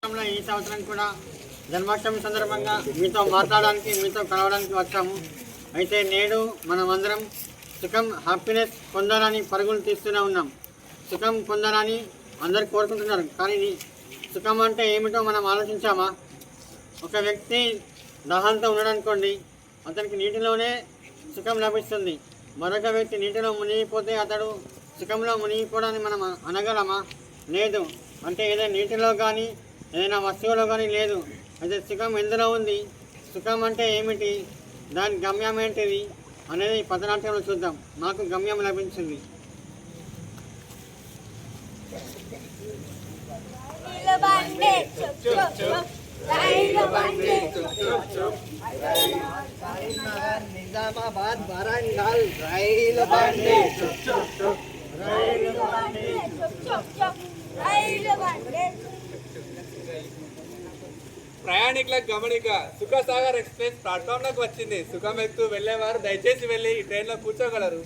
ఈ సంవత్సరం కూడా జన్మాష్టమి సందర్భంగా మీతో మాట్లాడడానికి మీతో కలవడానికి వచ్చాము. అయితే నేడు మనం అందరం సుఖం హ్యాపీనెస్ పొందాలని పరుగులు తీస్తూనే ఉన్నాం. సుఖం పొందాలని అందరు కోరుకుంటున్నారు. కానీ సుఖం అంటే ఏమిటో మనం ఆలోచించామా? ఒక వ్యక్తి దాహంతో ఉన్నాడనుకోండి, అతనికి నీటిలోనే సుఖం లభిస్తుంది. మరొక వ్యక్తి నీటిలో మునిగిపోతే అతడు సుఖంలో మునిగిపోవడాన్ని మనం అనగలమా? లేదు. అంటే ఏదైనా నీటిలో కానీ ఏదైనా వస్తువులో కానీ లేదు. అయితే సుఖం ఎందులో ఉంది? సుఖం అంటే ఏమిటి? దాని గమ్యం ఏంటిది అనేది పథనాట్యంలో చూద్దాం. నాకు గమ్యం లభించింది. నిజామాబాద్ వరంగల్ రైలు బండి ప్రయాణికులకు గమనిక, సుఖసాగర్ ఎక్స్ప్రెస్ ప్లాట్ఫామ్లోకి వచ్చింది. సుఖం ఎక్కుతూ వెళ్ళేవారు దయచేసి వెళ్ళి ఈ ట్రైన్లో కూర్చోగలరు.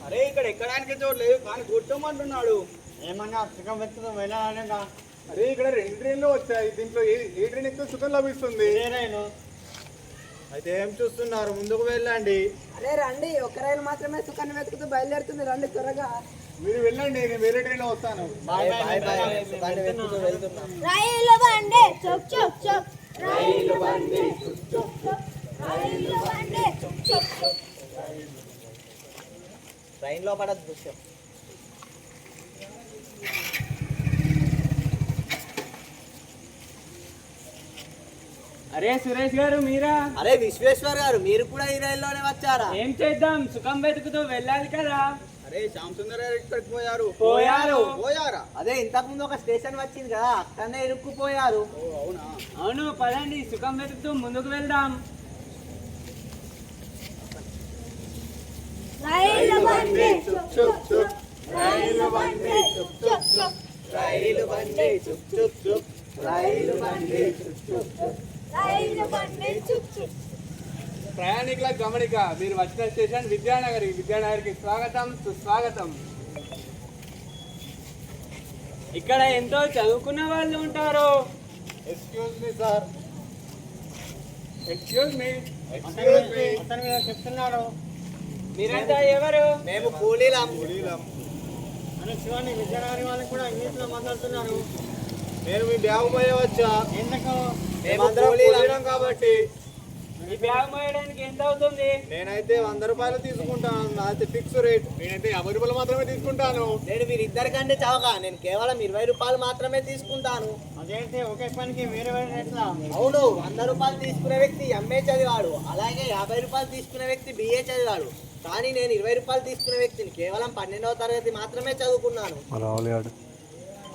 అరే ఇక్కడ ఎక్కడానికి చోటు లేదు కానీ కూర్చోమంటున్నాడు. ఏమన్నా సుఖం వ్యక్తితో వెళ్ళాలనేగా? అరే ఇక్కడ 2 ట్రైన్లు వచ్చాయి. దీంట్లో ఏ ట్రైన్ ఎక్కువ సుఖం లభిస్తుంది? రైలు. అయితే ఏం చూస్తున్నారు? ముందుకు వెళ్ళండి. అరే రండి, ఒక రైలు మాత్రమే సుఖాన్ని వెతుకుతూ బయలుదేరుతుంది. రండి త్వరగా. మీరు వెళ్ళండి, నేను వేరే ట్రైన్లో వస్తాను. రైలు బండి చొక్ చొక్ చొక్, రైలు బండి చొక్ చొక్ చొక్, రైలు బండి చొక్ చొక్ చొక్. ట్రైన్లో పడ దృశ్యం. అరే సురేష్ గారు మీరా? అరే విశ్వేశ్వర్ గారు, మీరు కూడా ఈ రైల్లోనే వచ్చారా? ఏం చేద్దాం, సుఖం వెతుకుతూ వెళ్ళాలి కదా. అరే శ్యామ్ సుందర్ గారు ఇక్కడికి పోయారు. పోయారా? అదే ఇంతకు ముందు ఒక స్టేషన్ వచ్చింది కదా, అక్కడనే ఇరుక్కుపోయారు. అవునా? అవును, పదండి సుఖం వెతుకుతూ ముందుకు వెళ్దాం. రైలు బండి చొక్ చొక్ చొక్, రైలు బండి చొక్ చొక్ చొక్, రైలు బండి చుక్ చుక్ చుక్, రైలు బండి చుక్ చుక్ చుక్, రైలు బండి చుక్ చుక్. ప్రయాణికులకు గమనిక, మీరు వచ్చిన స్టేషన్ విద్యానగర్. విద్యానగర్కి స్వాగతం, సుస్వాగతం. ఇక్కడ ఎంతో చదువుకున్న వాళ్ళు ఉంటారు. Excuse me sir. Excuse me. అతని మీద చెప్తున్నాడు. మీరంతా ఎవరు? మేము కూలీలం. అని శివాని విద్యానగరి వాళ్ళు కూడా ఇంగ్లీష్లో మాట్లాడుతున్నారు. నేను మీ బ్యాగ్ పోయవచ్చా? ఎందుకు? మేమందరం కూలీలం కాబట్టి. ఈ బ్యాగ్ మోయడానికి ఎంత అవుతుంది? నేనైతే 100 రూపాయలు తీసుకుంటాను. నాది ఫిక్స్ రేట్. నేనైతే 50 రూపాయలు మాత్రమే తీసుకుంటాను. నేను మీరిద్దరికంటే చవక. నేను కేవలం 20 రూపాయలు మాత్రమే తీసుకుంటాను. అదేంటి ఒకే పనికి వేరే వేరే రేట్లా? అవును, 100 రూపాయలు తీసుకునే వ్యక్తి ఎంఏ చదివాడు, అలాగే 50 రూపాయలు తీసుకునే వ్యక్తి బిఏ చదివాడు. కానీ నేను 20 రూపాయలు తీసుకునే వ్యక్తిని కేవలం 12వ తరగతి మాత్రమే చదువుకున్నాను.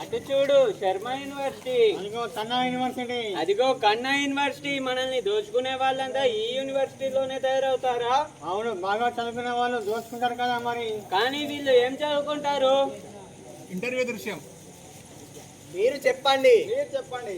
అటు చూడు, శర్మ యూనివర్సిటీ. అదిగో కన్నా యూనివర్సిటీ. అదిగో కన్నా యూనివర్సిటీ. మనల్ని దోచుకునే వాళ్ళంతా ఈ యూనివర్సిటీలోనే తయారవుతారా? అవును, బాగా చదువుకునే వాళ్ళు దోచుకుంటారు కదా మరి. కానీ వీళ్ళు ఏం చదువుకుంటారు? ఇంటర్వ్యూ దృశ్యం. మీరు చెప్పండి. మీరు చెప్పండి.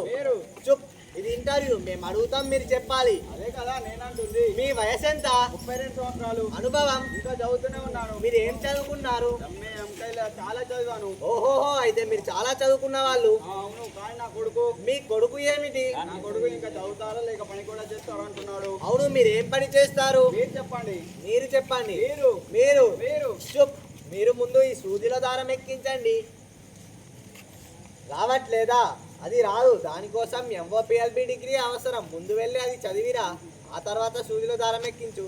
మీరు చుప్. ఇది ఇంటర్వ్యూ. మేము అడుగుతాం, మీరు చెప్పాలి. అదే కదా నేనంటుంది. మీ వయసు ఎంత? 32 సంవత్సరాలు. అనుభవం? ఇంకా చదువుతూనే ఉన్నాను. మీరు ఏం చదువుకున్నారు? చాలా చదివాను. ఓహోహో, అయితే మీరు చాలా చదువుకున్న వాళ్ళు. అవును, కానీ నా కొడుకు. మీ కొడుకు ఏమిటి? నా కొడుకు ఇంకా చదువుతారా లేక పని కూడా చేస్తారా అంటున్నాడు. అవును, మీరు ఏం పని చేస్తారు? మీరు చెప్పండి. మీరు చుప్. మీరు ముందు ఈ సూదిలో దారం ఎక్కించండి. రావట్లేదా? అది రాదు. దానికోసం ఎంఓపిఎల్బి డిగ్రీ అవసరం. ముందు వెళ్ళి అది చదివిరా, ఆ తర్వాత సూదిలో దారం ఎక్కించు.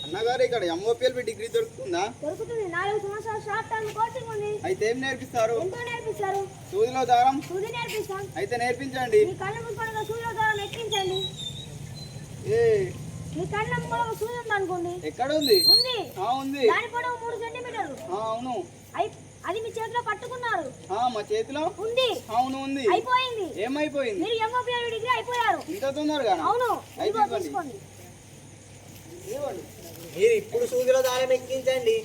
అన్నగారు, ఇక్కడ ఎంఓపిఎల్బి డిగ్రీ దొరుకుతుందా? దొరుకుతుంది. 4 సంవత్సరాల షార్ట్ టర్మ్ కోచింగ్ ఉంది. అయితే ఏం నేర్పిస్తారు? ఎంతో నేర్పిస్తారు. సూదిలో దారం? సూది నేర్పిస్తాం. అయితే నేర్పించండి. మీ కళ్ళ ముందు సూదిలో దారం ఎక్కించండి. మీ కళ్ళ ముందు సూది ఉంది అనుకోండి. ఎక్కడ ఉంది? ఉంది. దాని పొడవు 3 సెంటీమీటర్లు. అవును. అది మీ చేతిలో పట్టుకున్నారు. మా చేతిలో ఉంది. అవును, ఉంది. అయిపోయింది. ఏమైపోయింది? మీరు ఎంఓపిఎల్ డిగ్రీ అయిపోయారు. ఇంత తొందరగా? అవును. తీసుకోండి. మీరు ఇప్పుడు సూదిలో దారం ఎక్కించండి.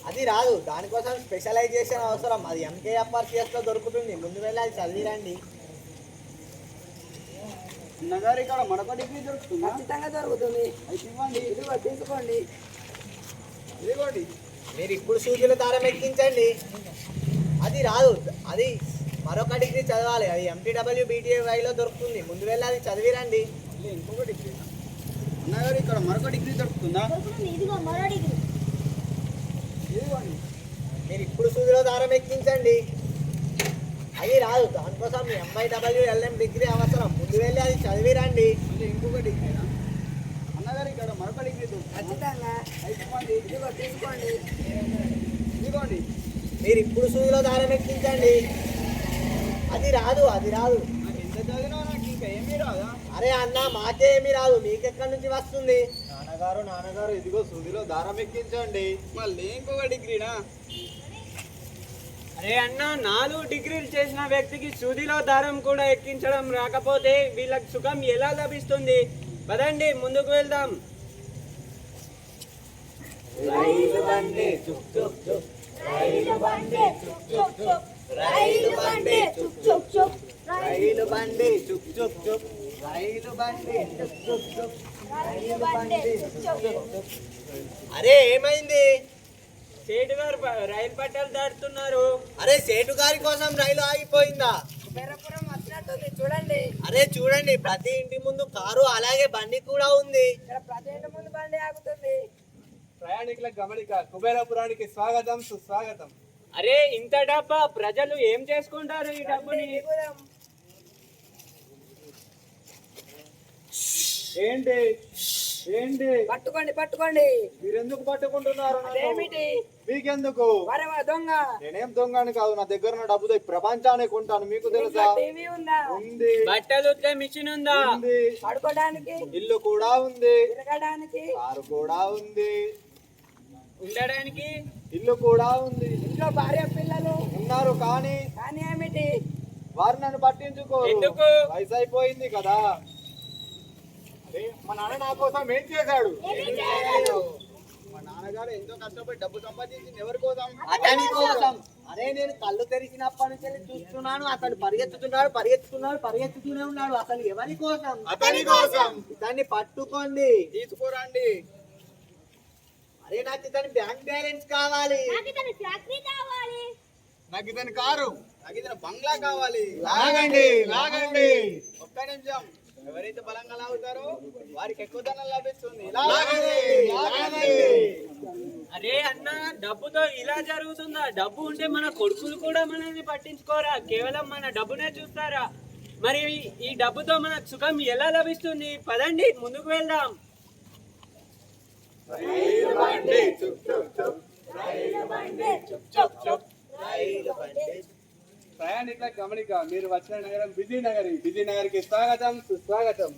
అది రాదు. దానికోసం స్పెషలైజేషన్ అవసరం. అది ఎంకేఎఫ్ఆర్సిఎస్ లో దొరుకుతుంది. ముందు వెళ్ళి అది చదివిరండి. అన్నగారు ఇక్కడ మరొక డిగ్రీ దొరుకుతుందా? ఖచ్చితంగా దొరుకుతుంది. అయితే ఇవ్వండి. ఇదిగో తీసుకోండి. ఇదిగోండి. మీరు ఇప్పుడు సూచీల దారం ఎక్కించండి. అది రాదు, అది మరొక డిగ్రీ చదవాలి. అది MTW BTAYలో దొరుకుతుంది. ముందు వెళ్ళి అది చదివిరండి. ఇంకొక డిగ్రీ అన్నగారు ఇక్కడ మరొక డిగ్రీ దొరుకుతుందా? దొరుకుతుంది. ఇదిగో మరో డిగ్రీ. ఇదిగోండి. మీరు ఇప్పుడు సూదిలో దారం ఎక్కించండి. అది రాదు, దానికోసం MIW LM డిగ్రీ అవసరం. ముందు వెళ్ళి అది చదివిరండి. ఇంకొక డిగ్రీ అన్నగారు ఇక్కడ మరొక డిగ్రీ దొరుకుతుంది. ఖచ్చితంగా. ఇదిగో తీసుకోండి. ఇదిగోండి. మీరు ఇప్పుడు సూదిలో దారం ఎక్కించండి. అది రాదు, అది రాదు. నాకు ఎంత చదివినా నాకు ఇంకా ఏమీ రాదా? అరే అన్న, మాకే ఏమీ రాదు, మీకెక్కడి నుంచి వస్తుంది? నాన్నగారు ఇదిగో సూదిలో దారం ఎక్కించండి. మళ్ళీ ఇంకొక డిగ్రీనా? అరే అన్న, 4 డిగ్రీలు చేసిన వ్యక్తికి సూదిలో దారం కూడా ఎక్కించడం రాకపోతే వీళ్ళకి సుఖం ఎలా లభిస్తుంది? పదండి ముందుకు వెళ్దాం. రైలు బండి చుక్ చుక్ చుక్, రైలు బండి చుక్ చుక్ చుక్, రైలు బండి చుక్ చుక్ చుక్, రైలు బండి చుక్ చుక్ చుక్, రైలు బండి చుక్ చుక్ చుక్, రైలు బండి చుక్ చుక్ చుక్. అరే ఏమైంది? సేటు గారు రైలు పట్టాలు దాటుతున్నారు. అరే సేటు గారి కోసం రైలు ఆగిపోయిందా? కుబేరపురం వచ్చినట్టుంది చూడండి. అరే చూడండి, ప్రతి ఇంటి ముందు కారు అలాగే బండి కూడా ఉంది. ఇక్కడ ప్రతి ఇంటి ముందు బండి ఆగుతుంది. ప్రయాణికుల గమనిక, కుబేరపురానికి స్వాగతం సుస్వాగతం. అరే ఇంత డబ్బా, ప్రజలు ఏం చేసుకుంటారు ఈ డబ్బుని? దిగుదాం. ఏంటి ఏంటి పట్టుకోండి పట్టుకోండి. మీరెందుకు పట్టుకుంటున్నారు? అదేమిటి? మీకెందుకు? వరవ దొంగ. నేనేం దొంగని కాదు, నా దగ్గర ఉన్న డబ్బుతో ఈ ప్రపంచాన్ని కొంటాను. మీకు తెలుసా? టీవీ ఉందా? ఉంది. బట్టలు ఉతికే మిషన్ ఉందా? ఉంది. పడుకోవడానికి, ఇల్లు కూడా ఉంది. తిరగడానికి, కారు కూడా ఉంది. ఉండడానికి ఇల్లు కూడా ఉంది. ఇంట్లో భార్య పిల్లలు ఉన్నారు, కానీ కానీ ఏమిటి? వారు నన్ను పట్టించుకోరు. ఎందుకు? వయసు అయిపోయింది కదా. అరే మా నాన్న నా కోసం ఏం చేశాడు? మా నాన్నగారు ఎంతో కష్టపడి డబ్బు సంపాదించింది ఎవరి కోసం? అతని కోసం. అరే నేను కళ్ళు తెరిచినప్పటి నుంచి చూస్తున్నాను, అతను పరిగెత్తుతూనే ఉన్నాడు. అసలు ఎవరి కోసం? అతని కోసం. ఇతన్ని పట్టుకోండి, తీసుకురండి. అరే నాకు ఇతని బ్యాంక్ బ్యాలెన్స్ కావాలి. నాకు ఇతని ఫ్యాక్టరీ కావాలి. నాకు ఇతని కారు, నాకు ఇతని బంగ్లా కావాలి. లాగండి లాగండి. ఒక్క నిమిషం. ఎవరైతే బలంగా లాగుతారో వారికి ఎక్కువ ధనం లభిస్తుంది. లాగండి లాగండి. అరే అన్న, డబ్బుతో ఇలా జరుగుతుందా? డబ్బు ఉంటే మన కొడుకులు కూడా మనల్ని పట్టించుకోరా, కేవలం మన డబ్బునే చూస్తారా? మరి ఈ డబ్బుతో మనకు సుఖం ఎలా లభిస్తుంది? పదండి ముందుకు వెళ్దాం. రైలు బండి చుక్ చుక్ చుక్, రైలు బండి చుక్ చుక్ చుక్, రైలు బండి. ప్రయాణికుల గమనిక, మీరు వచ్చిన నగరం విజయనగరి. విజయనగరికి స్వాగతం సుస్వాగతం.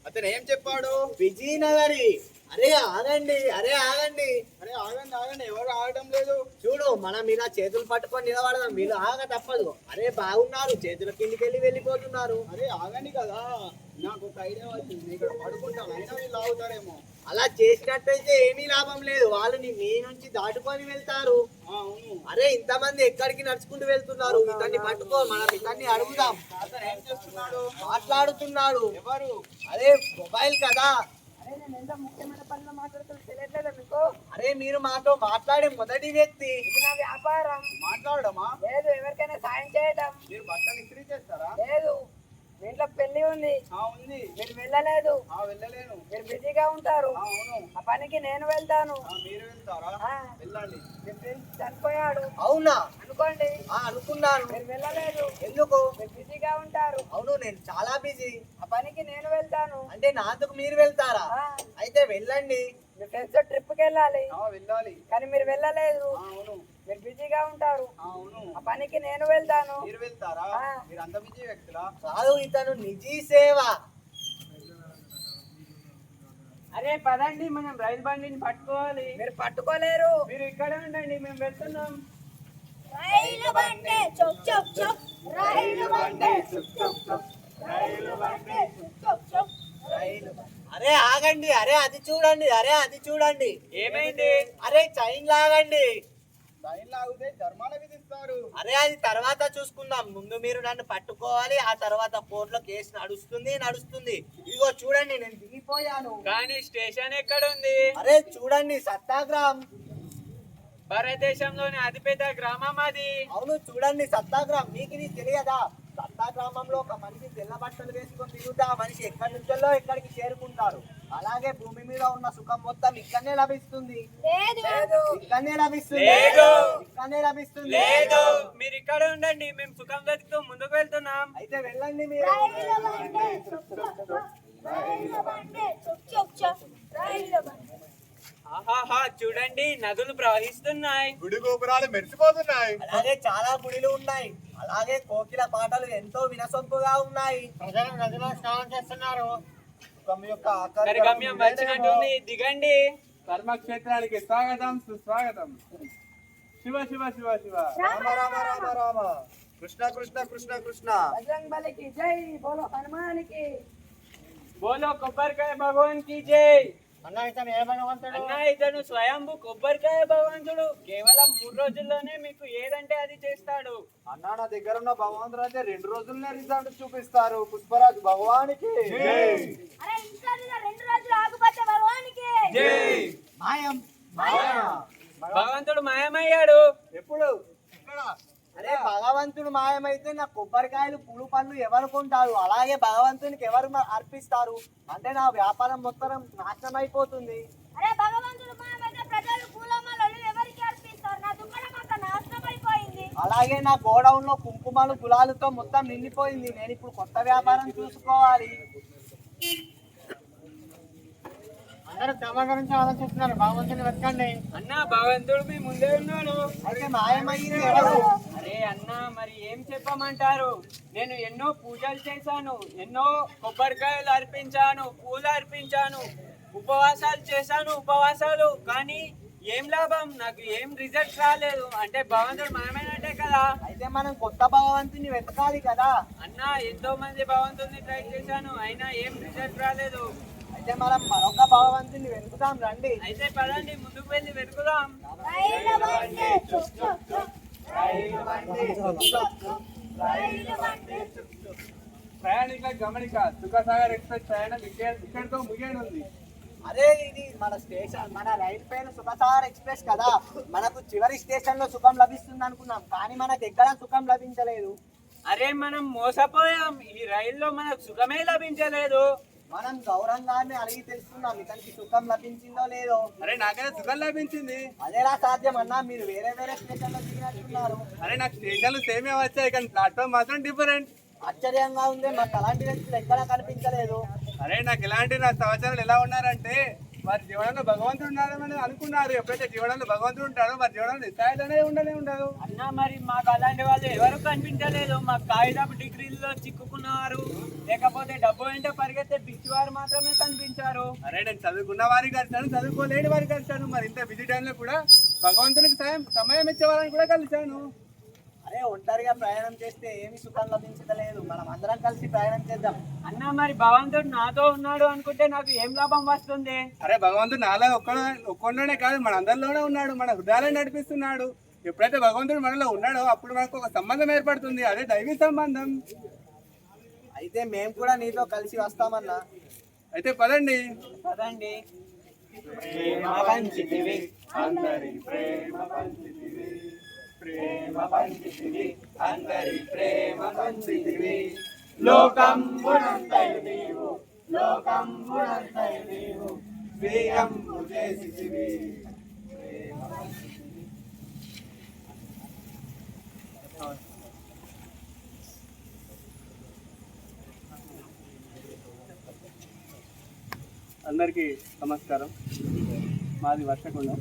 అతను ఏం చెప్పాడు? విజయనగరి. అరే ఆగండి, అరే ఆగండి, అరే ఆగండి ఆగండి. ఎవరు ఆగడం లేదు. చూడు, మనం ఇలా చేతులు పట్టుకొని నిలబడదాం. వీళ్ళు ఆగ తప్పదు. అరే బాగున్నారు, చేతుల కిందికి వెళ్ళి వెళ్ళిపోతున్నారు. అరే ఆగండి కదా, నాకు ఒక ఐడియా వచ్చింది. ఇక్కడ పడుకుంటాను, అయినా వీళ్ళు ఆగుతారేమో. అలా చేసినట్టయితే ఏమీ లాభం లేదు. వాళ్ళని మీ నుంచి దాటుకొని వెళ్తారు. అరే ఇంతమంది ఎక్కడికి నడుచుకుంటూ వెళ్తున్నారు? ఇతన్ని పట్టుకో, మనం ఇతన్ని అడుగుదాం. అతను ఏం చేస్తున్నాడు? మాట్లాడుతున్నాడు. ఎవరు? అరే మొబైల్ కదా. అరే నేను ఎంత ముఖ్యమైన పనులు మాట్లాడుతున్నా తెలియట్లేదా మీకు? అరే మీరు మాతో మాట్లాడే మొదటి వ్యక్తి. ఇది నా వ్యాపారం. మాట్లాడమా? లేదు, ఎవరికైనా సాయం చేయడం. మీరు బట్టలు ఇస్త్రీ చేస్తారా? లేదు, మీ ఇంట్లో పెళ్లి ఉంది, ఉంది. మీరు వెళ్ళలేదు, వెళ్ళలేను. మీరు బిజీగా ఉంటారు. అవును. ఆ పనికి నేను వెళ్తాను. మీరు వెళ్తారా? ఆ, వెళ్ళండి. మీ ఫ్రెండ్ చనిపోయాడు అవునా? అనుకోండి, అనుకున్నాను. మీరు వెళ్ళలేదు, ఎందుకు? మీరు బిజీగా ఉంటారు. అవును, నేను చాలా బిజీ. ఆ పనికి నేను వెళ్తాను. అంటే నాందుకు మీరు వెళ్తారా? ఆ, అయితే వెళ్ళండి. మీ ఫ్రెండ్స్ తో ట్రిప్ కి వెళ్ళాలి, వెళ్ళాలి. కానీ మీరు వెళ్ళలేదు, అవును. మీరు బిజీగా ఉంటారు. అవును. ఆ పనికి నేను వెళ్తాను. మీరు వెళ్తారా? ఆ. మీరు అంత బిజీ వ్యక్తులా? కాదు, ఇతను నిజీ సేవ. అరే పదండి, మనం రైలు బండిని పట్టుకోవాలి. మీరు పట్టుకోలేరు. మీరు ఇక్కడ ఉండండి, మేము వెళ్తున్నాం. రైలు బండి చుక్ చుక్ చుక్, రైలు బండి చుక్ చుక్ చుక్, రైలు బండి చుక్ చుక్ చుక్, రైలు బండి. అరే ఆగండి, అరే అది చూడండి, అరే అది చూడండి. ఏమైంది? అరే చైన్ లాగండి. చైన్ లాగితే జరిమానా విధిస్తారు. అరే అది తర్వాత చూసుకుందాం, ముందు మీరు నన్ను పట్టుకోవాలి, ఆ తర్వాత కోర్టులో కేసు నడుస్తుంది. ఇదిగో చూడండి, నేను దిగిపోయాను. కానీ స్టేషన్ ఎక్కడ ఉంది? అరే చూడండి, సత్యాగ్రహం. భారతదేశంలోని అతిపెద్ద గ్రామం అది. అవును చూడండి, సత్యాగ్రహం. మీకు ఇది తెలియదా? సత్యాగ్రామంలో ఒక మనిషి తెల్ల బట్టలు వేసుకొని తిరుగుతా, ఆ మనిషి ఎక్కడి నుంచో ఎక్కడికి చేరుకుంటారు. అలాగే భూమి మీద ఉన్న సుఖం మొత్తం ఇక్కడనే లభిస్తుంది. ఇక్కడనే లభిస్తుంది. లేదు, మీరు ఇక్కడ ఉండండి, మేము సుఖం వెతుకుతూ ముందుకు వెళ్తున్నాం. అయితే వెళ్ళండి మీరు. ఆహాహా, చూడండి నదులు ప్రవహిస్తున్నాయి. గుడి గోపురాలు మెరిసిపోతున్నాయి. అలాగే చాలా గుడిలు ఉన్నాయి. అలాగే కోకిల పాటలు ఎంతో వినసొంపుగా ఉన్నాయి. ప్రజలు నదిలో స్నానం చేస్తున్నారు. సుఖం యొక్క మరి గమ్యం వచ్చినట్టుంది, దిగండి. కర్మక్షేత్రానికి స్వాగతం సుస్వాగతం. శివ శివ శివ శివ. రామ రామ రామ రామ. కృష్ణ కృష్ణ కృష్ణ కృష్ణ. बजरंग बली की जय, बोलो हनुमान की। బోలో కొబ్బరికాయ భగవాన్ కి జై. అన్న ఇతను ఏ భగవంతుడు? అన్న ఇతను స్వయంభు కొబ్బరికాయ భగవంతుడు. కేవలం 3 రోజుల్లోనే మీకు ఏదంటే అది చేస్తాడు. అన్న నా దగ్గర ఉన్న భగవంతుడు అయితే 2 రోజుల్లోనే రిజల్ట్ చూపిస్తారు. పుష్పరాజు భగవానికి అరే ఇంకా 2 రోజులు ఆగుపోతే భగవానికి జై. మాయం. భగవంతుడు మాయమయ్యాడు. ఎప్పుడు? అరే భగవంతుడు మాయమైతే నా కొబ్బరికాయలు పూలు పండ్లు ఎవరు కొంటారు? అలాగే భగవంతునికి ఎవరు అర్పిస్తారు? అంటే నా వ్యాపారం మొత్తం నాశనం అయిపోతుంది. అరే భగవంతుడు మాయమైతే ప్రజలు పూలమాలలు ఎవరికి అర్పిస్తారు? నా దుకాణం అంతా నాశనం అయిపోయింది. అలాగే నా గోడౌన్ లో కుంకుమలు గులాలతో మొత్తం నిండిపోయింది. నేను ఇప్పుడు కొత్త వ్యాపారం చూసుకోవాలి. అందరూ తమ గురించి ఆలోచిస్తున్నారు. భగవంతుని వెతకండి. అన్న భగవంతుడు మీ ముందే ఉన్నాడు. అయితే మాయమయ్యింది ఎవరు? అరే అన్న, మరి ఏం చెప్పమంటారు? నేను ఎన్నో పూజలు చేశాను, ఎన్నో కొబ్బరికాయలు అర్పించాను, పూలు అర్పించాను, ఉపవాసాలు చేశాను, కానీ ఏం లాభం? నాకు ఏం రిజల్ట్ రాలేదు. అంటే భగవంతుడు మాయమైనట్టే కదా. అయితే మనం కొత్త భగవంతుని వెతకాలి కదా. అన్న ఎంతో మంది భగవంతుడిని ట్రై చేశాను, అయినా ఏం రిజల్ట్ రాలేదు. అయితే మనం మరొక భగవంతుని వెతుకుదాం రండి. అయితే పదండి, ముందుకు వెళ్ళి వెతుకుదాం. రైలు బండి చుక్ చుక్ చుక్, రైలు బండి చుక్ చుక్ చుక్, రైలు బండి చుక్ చుక్. ప్రయాణికుల గమనిక, సుఖసాగర్ ఎక్స్ప్రెస్ ప్రయాణం ఇక్కడితో ముగియనుంది. అరే ఇది మన స్టేషన్, మన రైలు పేరు సుఖసాగర్ ఎక్స్ప్రెస్ కదా. మనకు చివరి స్టేషన్ లో సుఖం లభిస్తుంది అనుకున్నాం, కానీ మనకు ఎక్కడ సుఖం లభించలేదు. అరే మనం మోసపోయాం, ఈ రైల్లో మనకు సుఖమే లభించలేదు. మనం గౌరవంగానే అడిగి తెలుసుకున్నాం ఇతనికి సుఖం లభించిందో లేదో. అరే నాకైతే సుఖం లభించింది. అదేలా సాధ్యం అన్నా? మీరు వేరే స్టేషన్ లో దిగినట్టున్నారు. అరే నాకు స్టేషన్లు సేమే వచ్చాయి, కానీ ప్లాట్ఫామ్ మాత్రం డిఫరెంట్. ఆశ్చర్యంగా ఉంది, మాకు అలాంటి వ్యక్తులు ఎక్కడా కనిపించలేదు. అరే నాకు నా సమాచారాలు ఎలా ఉన్నారంటే, వారి జీవనంలో భగవంతుడు ఉన్నాడని అనుకున్నారు. ఎప్పుడైతే జీవనంలో భగవంతుడు ఉంటాడో వారి జీవనంలో నిస్సాయిలు అనేది ఉండదు. అన్న మరి మాకు అలాంటి వాళ్ళు ఎవరు కనిపించలేదు. మాకు కాగితపు డిగ్రీల్లో చిక్కుకున్నారు, లేకపోతే డబ్బు వెంట పరిగెత్తే పిచ్చివారు మాత్రమే కనిపించారు. అరే నేను చదువుకున్న వారికి కలిసాను, చదువుకోలేని వారికి కలిసాను. మరి ఇంత బిజీ టైంలో కూడా భగవంతునికి సమయం ఇచ్చే వాళ్ళని కూడా కలిసాను. అరే ఒంటరిగా ప్రయాణం చేస్తే ఏమి సుఖం లభించలేదు. మనం అందరం కలిసి ప్రయాణం చేద్దాం. అన్న మరి భగవంతుడు నాతో ఉన్నాడు అనుకుంటే నాకు ఏం లాభం వస్తుంది? అరే భగవంతుడు నాలో ఒక్కడనే కాదు, మన అందరిలోనే ఉన్నాడు, మన హృదయాలను నడిపిస్తున్నాడు. ఎప్పుడైతే భగవంతుడు మనలో ఉన్నాడో అప్పుడు మనకు ఒక సంబంధం ఏర్పడుతుంది, అదే దైవీ సంబంధం. అయితే మేము కూడా నీతో కలిసి వస్తామన్నా. అయితే పదండి. కదండి. ప్రేమ పంచితివి అందరి ప్రేమ పంచితివి, ప్రేమ పంచితివి అందరి ప్రేమ పంచితివి, లోకం గుణంతయు నీవు, లోకం గుణంతయు నీవు, స్వీయం చేసితివి. అందరికీ నమస్కారం. మాది వర్షకుండం.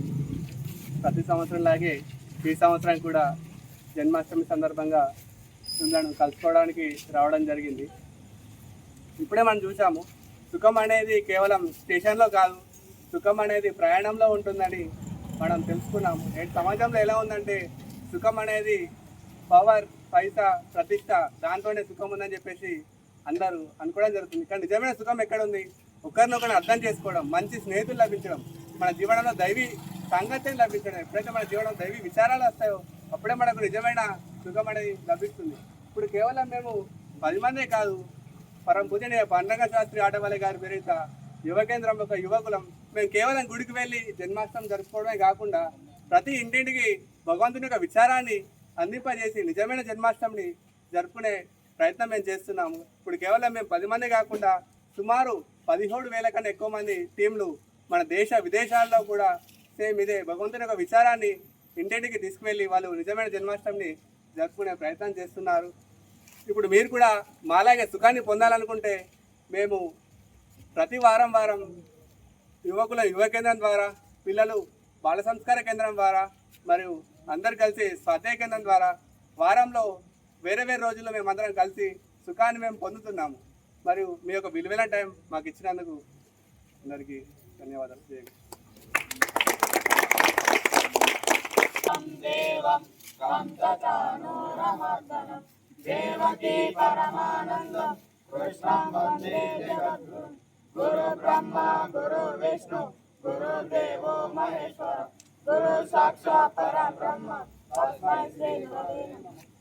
ప్రతి సంవత్సరం లాగే ఈ సంవత్సరం కూడా జన్మాష్టమి సందర్భంగా మిమ్మల్ని కలుసుకోవడానికి రావడం జరిగింది. ఇప్పుడే మనం చూసాము, సుఖం అనేది కేవలం స్టేషన్లో కాదు, సుఖం అనేది ప్రయాణంలో ఉంటుందని మనం తెలుసుకున్నాము. నేటి సమాజంలో ఎలా ఉందంటే, సుఖం అనేది పవర్, పైసా, ప్రతిష్ట, దాంతోనే సుఖం ఉందని చెప్పేసి అందరూ అనుకోవడం జరుగుతుంది. కానీ నిజమైన సుఖం ఎక్కడుంది? ఒకరినొకరిని అర్థం చేసుకోవడం, మంచి స్నేహితులు లభించడం, మన జీవనంలో దైవీ సాంగత్యం లభించడం. ఎప్పుడైతే మన జీవనంలో దైవీ విచారాలు వస్తాయో అప్పుడే మనకు నిజమైన సుఖం అనేది లభిస్తుంది. ఇప్పుడు కేవలం మేము 10 మందే కాదు, పరం పూజనీయ పండగ శాస్త్రి ఆటవల్లి గారి పేరిట యువ కేంద్రం ఒక యువకులం. మేము కేవలం గుడికి వెళ్ళి జన్మాష్టమి జరుపుకోవడమే కాకుండా ప్రతి ఇంటింటికి భగవంతుని యొక్క విచారాన్ని అందింపజేసి నిజమైన జన్మాష్టమిని జరుపుకునే ప్రయత్నం మేము చేస్తున్నాము. ఇప్పుడు కేవలం మేము 10 మంది కాకుండా సుమారు 17,000 కన్నా ఎక్కువ మంది టీంలు మన దేశ విదేశాల్లో కూడా సేమ్ ఇదే భగవంతుని యొక్క విచారాన్ని ఇంటింటికి తీసుకువెళ్ళి వాళ్ళు నిజమైన జన్మాష్టమిని జరుపుకునే ప్రయత్నం చేస్తున్నారు. ఇప్పుడు మీరు కూడా మాలాగే సుఖాన్ని పొందాలనుకుంటే మేము ప్రతి వారం యువకుల యువ కేంద్రం ద్వారా, పిల్లలు బాల సంస్కార కేంద్రం ద్వారా మరియు అందరు కలిసి స్వాధ్యాయ కేంద్రం ద్వారా వారంలో వేరే రోజుల్లో మేమందరం కలిసి సుఖాన్ని మేము పొందుతున్నాము. మరియు మీ యొక్క విలువైన టైం మాకు ఇచ్చినందుకు అందరికీ ధన్యవాదాలు. దేవకీ పరమానందం కృష్ణం వందే జగద్గురుం గురు బ్రహ్మ గురు విష్ణు గురుదేవో మహేశ్వర గురు సాక్షాత్ పరబ్రహ్మ తస్మై శ్రీ గురవే నమః.